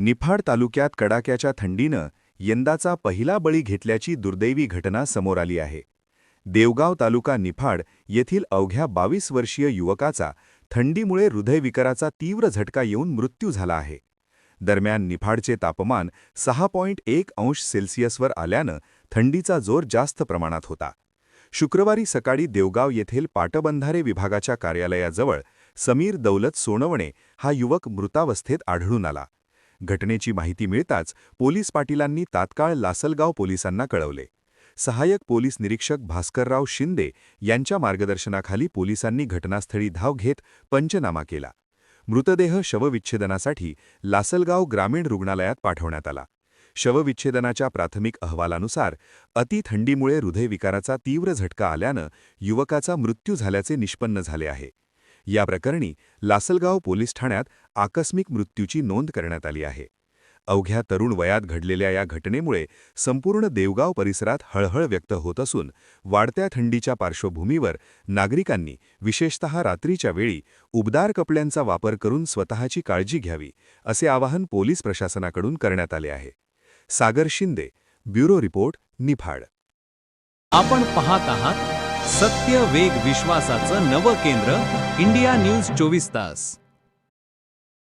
निफाड तालुक्यात कडाक्याच्या थंडीनं यंदाचा पहिला बळी घेतल्याची दुर्दैवी घटना समोर आली आहे. देवगाव तालुका निफाड येथील अवघ्या 22 वर्षीय युवकाचा थंडीमुळे हृदयविकाराचा तीव्र झटका येऊन मृत्यू झाला आहे. दरम्यान निफाडचे तापमान 6.1 अंश सेल्सिअसवर आल्यानं थंडीचा जोर जास्त प्रमाणात होता. शुक्रवारी सकाळी देवगाव येथील पाटबंधारे विभागाच्या कार्यालयाजवळ समीर दौलत सोनवणे हा युवक मृतावस्थेत आढळून आला. घटनेची माहिती मिळताच पोलीस पाटीलांनी तात्काळ लासलगाव पोलिसांना कळवले. सहाय्यक पोलीस निरीक्षक भास्करराव शिंदे यांच्या मार्गदर्शनाखाली पोलिसांनी घटनास्थळी धाव घेत पंचनामा केला. मृतदेह शवविच्छेदनासाठी लासलगाव ग्रामीण रुग्णालयात पाठवण्यात आला. शवविच्छेदनाच्या प्राथमिक अहवालानुसार अतिथंडीमुळे हृदयविकाराचा तीव्र झटका आल्यानं युवकाचा मृत्यू झाल्याचे निष्पन्न झाले आहे. या प्रकरणी लासलगाव पोलीस ठाण्यात आकस्मिक मृत्यूची नोंद करण्यात आली आहे. अवघ्या तरुण वयात घडलेल्या या घटनेमुळे संपूर्ण देवगाव परिसरात हळहळ व्यक्त होत असून वाढत्या थंडीच्या पार्श्वभूमीवर नागरिकांनी विशेषतः रात्रीच्या वेळी उबदार कपड्यांचा वापर करून स्वतःची काळजी घ्यावी, असे आवाहन पोलीस प्रशासनाकडून करण्यात आले आहे. सागर शिंदे, ब्युरो रिपोर्ट, निफाड. आपण पाहत आहात सत्य वेग विश्वासाचं नवं केंद्र, इंडिया न्यूज 24 तास.